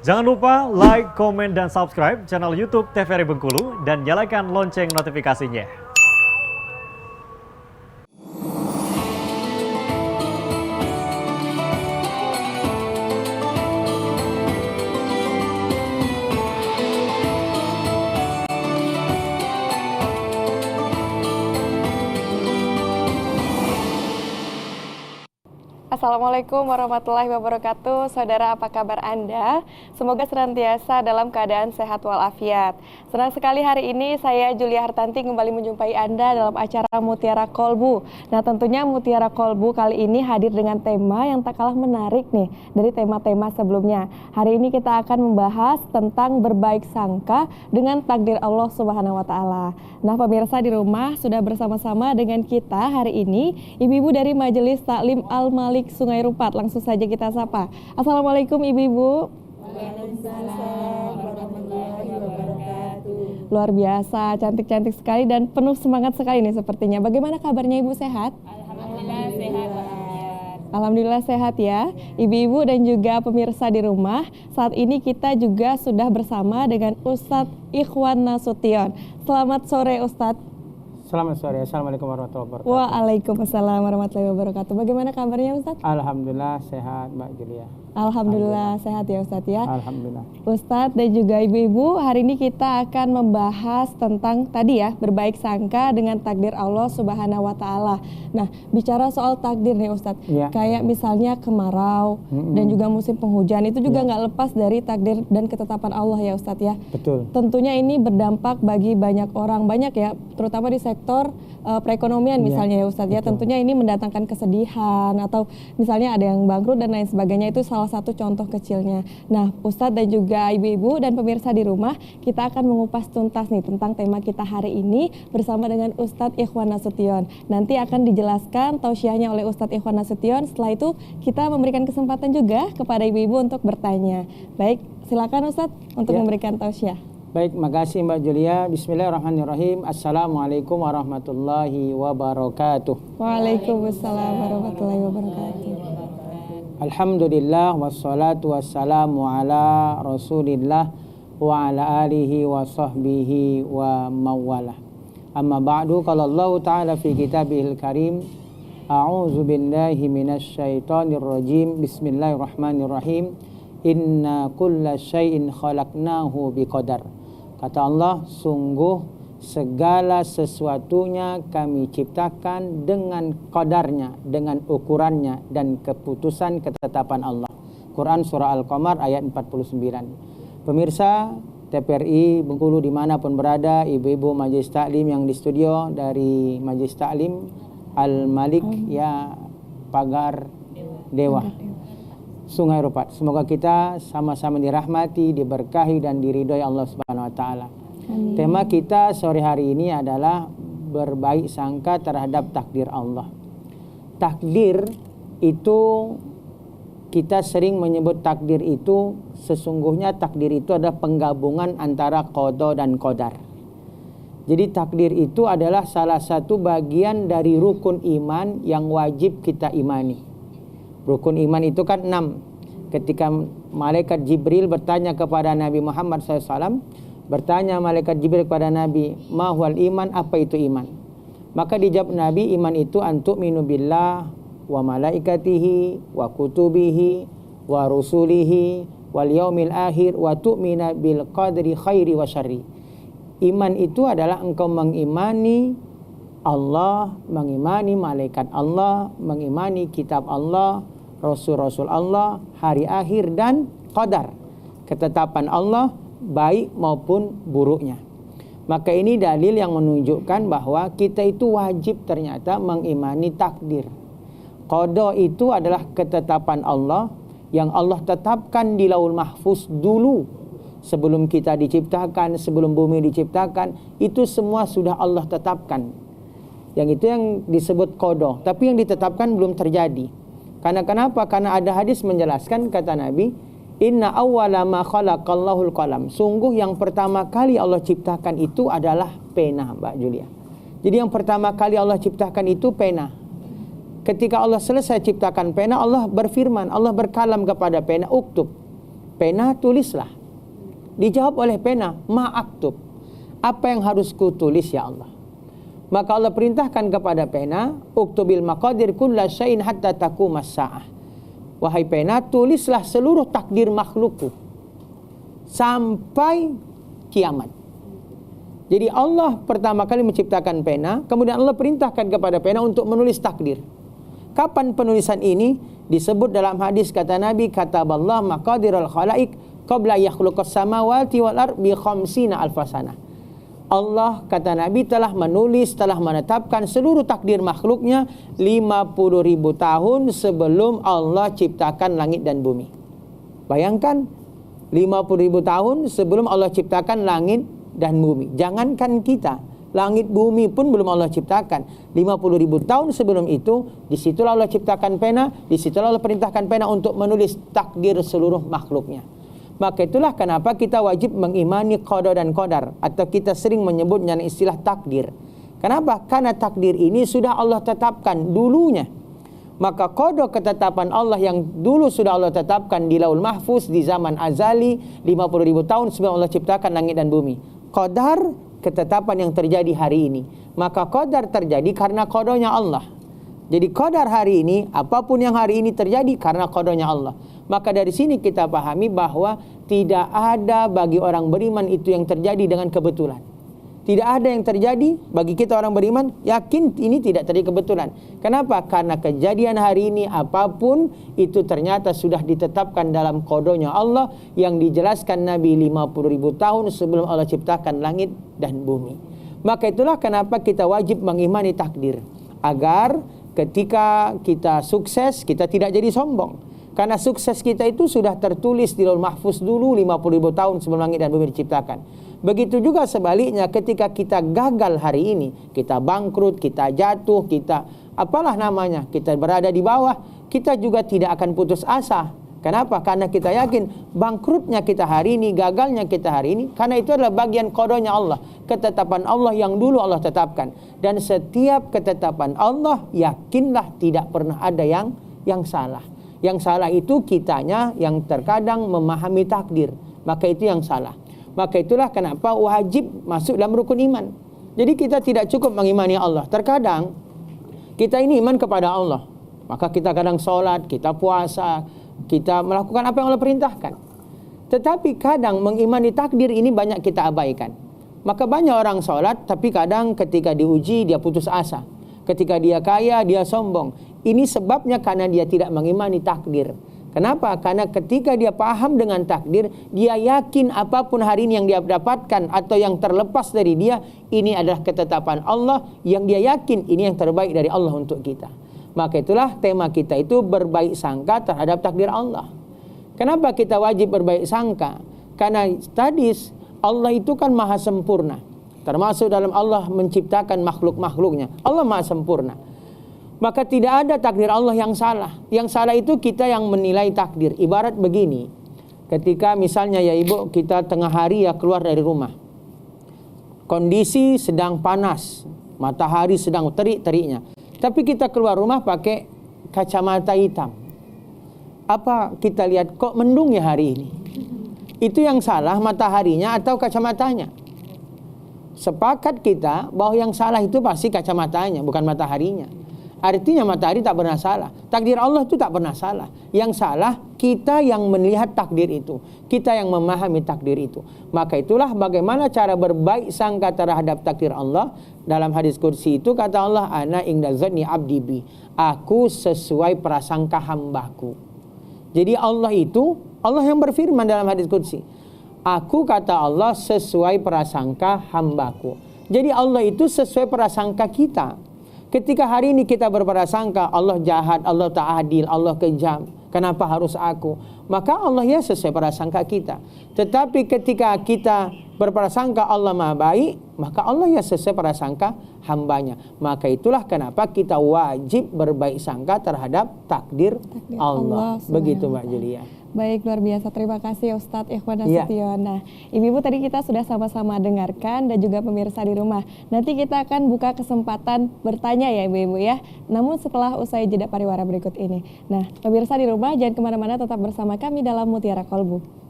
Jangan lupa like, komen, dan subscribe channel YouTube TVRI Bengkulu dan nyalakan lonceng notifikasinya. Assalamualaikum warahmatullahi wabarakatuh. Saudara, apa kabar Anda? Semoga senantiasa dalam keadaan sehat walafiat. Senang sekali hari ini saya Julia Hartanti kembali menjumpai Anda dalam acara Mutiara Kolbu. Nah, tentunya Mutiara Kolbu kali ini hadir dengan tema yang tak kalah menarik nih dari tema-tema sebelumnya. Hari ini kita akan membahas tentang berbaik sangka dengan takdir Allah Subhanahu wa taala. Nah, pemirsa di rumah sudah bersama-sama dengan kita hari ini ibu-ibu dari Majelis Taklim Al-Malik Sungai Rupat. Langsung saja kita sapa. Assalamualaikum ibu-ibu. Waalaikumsalam warahmatullahi wabarakatuh. Luar biasa, cantik-cantik sekali dan penuh semangat sekali nih sepertinya. Bagaimana kabarnya ibu, sehat? Alhamdulillah sehat walafiat. Alhamdulillah sehat ya. Ibu-ibu dan juga pemirsa di rumah, saat ini kita juga sudah bersama dengan Ustadz Ikhwan Nasution. Selamat sore Ustadz. Selamat sore, Assalamualaikum warahmatullahi wabarakatuh. Waalaikumsalam warahmatullahi wabarakatuh. Bagaimana kabarnya Ustadz? Alhamdulillah sehat Mbak Julia. Alhamdulillah sehat ya Ustadz ya. Alhamdulillah. Ustadz dan juga ibu-ibu, hari ini kita akan membahas tentang tadi ya, berbaik sangka dengan takdir Allah Subhanahu wa taala. Nah, bicara soal takdir nih Ustadz, Ya. kayak misalnya kemarau dan juga musim penghujan itu juga nggak lepas dari takdir dan ketetapan Allah ya Ustadz ya. Betul. Tentunya ini berdampak bagi banyak orang, banyak ya, terutama di sektor perekonomian misalnya ya Ustadz ya. Betul. Tentunya ini mendatangkan kesedihan atau misalnya ada yang bangkrut dan lain sebagainya, itu salah satu contoh kecilnya. Nah, Ustadz dan juga ibu-ibu dan pemirsa di rumah, kita akan mengupas tuntas nih tentang tema kita hari ini bersama dengan Ustadz Ikhwan Nasution. Nanti akan dijelaskan tausiahnya oleh Ustadz Ikhwan Nasution. Setelah itu kita memberikan kesempatan juga kepada ibu-ibu untuk bertanya. Baik, silakan Ustadz untuk memberikan tausiah. Baik, makasih Mbak Julia. Bismillahirrahmanirrahim. Assalamualaikum warahmatullahi wabarakatuh. Waalaikumsalam warahmatullahi wabarakatuh. Alhamdulillah wassalatu wassalamu ala Rasulillah wa ala alihi wa sahbihi wa mawalah. Amma ba'du, qala Allah ta'ala fi kitabihil karim, a'udzu billahi minasy syaithanir rajim. Bismillahirrahmanirrahim. Inna kulla syai'in khalaqnahu biqadar. Kata Allah, sungguh segala sesuatunya kami ciptakan dengan qadarnya, dengan ukurannya dan keputusan ketetapan Allah. Quran Surah Al-Qamar ayat 49. Pemirsa TVRI Bengkulu dimanapun berada, ibu-ibu Majelis Taklim yang di studio dari Majelis Taklim Al-Malik ya Pagar Dewa Sungai Rupat. Semoga kita sama-sama dirahmati, diberkahi dan diridhoi Allah Subhanahu wa taala. Tema kita sore hari ini adalah berbaik sangka terhadap takdir Allah. Takdir itu, kita sering menyebut takdir itu, sesungguhnya takdir itu adalah penggabungan antara qada dan qadar. Jadi takdir itu adalah salah satu bagian dari rukun iman yang wajib kita imani. Rukun iman itu kan 6. Ketika malaikat Jibril bertanya kepada Nabi Muhammad SAW, bertanya malaikat Jibril kepada Nabi, ma huwal iman, apa itu iman? Maka dijawab Nabi, iman itu antu'minu billah wa malaikatihi wa kutubihi wa rusulihi wal yaumil akhir wa tu'mina bil qadri khairi wa syarri. Iman itu adalah engkau mengimani Allah, mengimani malaikat Allah, mengimani kitab Allah, rasul-rasul Allah, hari akhir dan qadar, ketetapan Allah baik maupun buruknya. Maka ini dalil yang menunjukkan bahwa kita itu wajib ternyata mengimani takdir. Qada itu adalah ketetapan Allah yang Allah tetapkan di Lauhul Mahfuz dulu. Sebelum kita diciptakan, sebelum bumi diciptakan, itu semua sudah Allah tetapkan. Yang itu yang disebut qada, tapi yang ditetapkan belum terjadi. Karena kenapa? Karena ada hadis menjelaskan, kata Nabi, inna awwala ma khalaqallahul qalam. Sungguh yang pertama kali Allah ciptakan itu adalah pena, Mbak Julia. Jadi yang pertama kali Allah ciptakan itu pena. Ketika Allah selesai ciptakan pena, Allah berfirman, Allah berkalam kepada pena, uktub. pena tulislah. Dijawab oleh pena, ma aktub. Apa yang harus kutulis ya Allah? Maka Allah perintahkan kepada pena, uktubil maqadir kulla syai'in hatta taqumas sa'ah. Wahai pena, tulislah seluruh takdir makhlukku sampai kiamat. Jadi Allah pertama kali menciptakan pena, kemudian Allah perintahkan kepada pena untuk menulis takdir. Kapan penulisan ini? Disebut dalam hadis kata Nabi, kataballah maqadirul khalaik qabla yakhluqas samawati wal ard bi khamsina alfasana. Allah kata Nabi telah menulis, telah menetapkan seluruh takdir makhluknya 50.000 tahun sebelum Allah ciptakan langit dan bumi. Bayangkan 50.000 tahun sebelum Allah ciptakan langit dan bumi. Jangankan kita, langit bumi pun belum Allah ciptakan. 50.000 tahun sebelum itu, disitulah Allah ciptakan pena, disitulah Allah perintahkan pena untuk menulis takdir seluruh makhluknya. Maka itulah kenapa kita wajib mengimani qada dan qadar, atau kita sering menyebutnya istilah takdir. Kenapa? Karena takdir ini sudah Allah tetapkan dulunya. Maka qada ketetapan Allah yang dulu sudah Allah tetapkan di Laul Mahfuz di zaman azali 50.000 tahun sebelum Allah ciptakan langit dan bumi. Qadar ketetapan yang terjadi hari ini. Maka qadar terjadi karena qadanya Allah. Jadi qadar hari ini, apapun yang hari ini terjadi karena qadanya Allah. Maka dari sini kita pahami bahwa tidak ada bagi orang beriman itu yang terjadi dengan kebetulan. Tidak ada yang terjadi bagi kita orang beriman, yakin ini tidak terjadi kebetulan. Kenapa? Karena kejadian hari ini apapun itu ternyata sudah ditetapkan dalam qadanya Allah yang dijelaskan Nabi 50.000 tahun sebelum Allah ciptakan langit dan bumi. Maka itulah kenapa kita wajib mengimani takdir, agar ketika kita sukses kita tidak jadi sombong. Karena sukses kita itu sudah tertulis di Laul Mahfuz dulu 50.000 tahun sebelum langit dan bumi diciptakan. Begitu juga sebaliknya ketika kita gagal hari ini, kita bangkrut, kita jatuh, kita apalah namanya, kita berada di bawah, kita juga tidak akan putus asa. Kenapa? Karena kita yakin bangkrutnya kita hari ini, gagalnya kita hari ini, karena itu adalah bagian qadanya Allah, ketetapan Allah yang dulu Allah tetapkan. Dan setiap ketetapan Allah, yakinlah tidak pernah ada yang salah. Yang salah itu kitanya yang terkadang memahami takdir. Maka itu yang salah. Maka itulah kenapa wajib masuk dalam rukun iman. Jadi kita tidak cukup mengimani Allah. Terkadang kita ini iman kepada Allah. Maka kita kadang sholat, kita puasa, kita melakukan apa yang Allah perintahkan. Tetapi kadang mengimani takdir ini banyak kita abaikan. Maka banyak orang sholat, tapi kadang ketika diuji dia putus asa. Ketika dia kaya, dia sombong. Ini sebabnya karena dia tidak mengimani takdir. Kenapa? Karena ketika dia paham dengan takdir, dia yakin apapun hari ini yang dia dapatkan atau yang terlepas dari dia, ini adalah ketetapan Allah yang dia yakin ini yang terbaik dari Allah untuk kita. Maka itulah tema kita itu berbaik sangka terhadap takdir Allah. Kenapa kita wajib berbaik sangka? Karena tadi Allah itu kan maha sempurna. Termasuk dalam Allah menciptakan makhluk-makhluknya. Allah maha sempurna. Maka tidak ada takdir Allah yang salah. Yang salah itu kita yang menilai takdir. Ibarat begini. Ketika misalnya ya ibu, kita tengah hari ya keluar dari rumah. Kondisi sedang panas. Matahari sedang terik-teriknya. Tapi kita keluar rumah pakai kacamata hitam. Apa kita lihat kok mendung ya hari ini? Itu yang salah mataharinya atau kacamatanya? Sepakat kita bahwa yang salah itu pasti kacamatanya, bukan mataharinya. Artinya matahari tak pernah salah. Takdir Allah itu tak pernah salah. Yang salah kita yang melihat takdir itu. Kita yang memahami takdir itu. Maka itulah bagaimana cara berbaik sangka terhadap takdir Allah. Dalam hadis kursi itu kata Allah, ana inda zanni abdi bi. Aku sesuai prasangka hambaku. Jadi Allah itu, Allah yang berfirman dalam hadis kursi. Aku kata Allah sesuai prasangka hambaku. Jadi Allah itu sesuai prasangka kita. Ketika hari ini kita berprasangka Allah jahat, Allah tak adil, Allah kejam, kenapa harus aku? Maka Allah ya sesuai prasangka kita. Tetapi ketika kita berprasangka Allah maha baik, maka Allah ya sesuai prasangka hambanya. Maka itulah kenapa kita wajib berbaik sangka terhadap takdir Allah. Begitu Mbak Julia. Baik, luar biasa. Terima kasih Ustadz Ikhwan Nasution. Nah, Ibu-Ibu tadi kita sudah sama-sama dengarkan dan juga pemirsa di rumah. Nanti kita akan buka kesempatan bertanya ya Ibu-Ibu ya. Namun setelah usai jeda pariwara berikut ini. Nah, pemirsa di rumah jangan kemana-mana, tetap bersama kami dalam Mutiara Kolbu.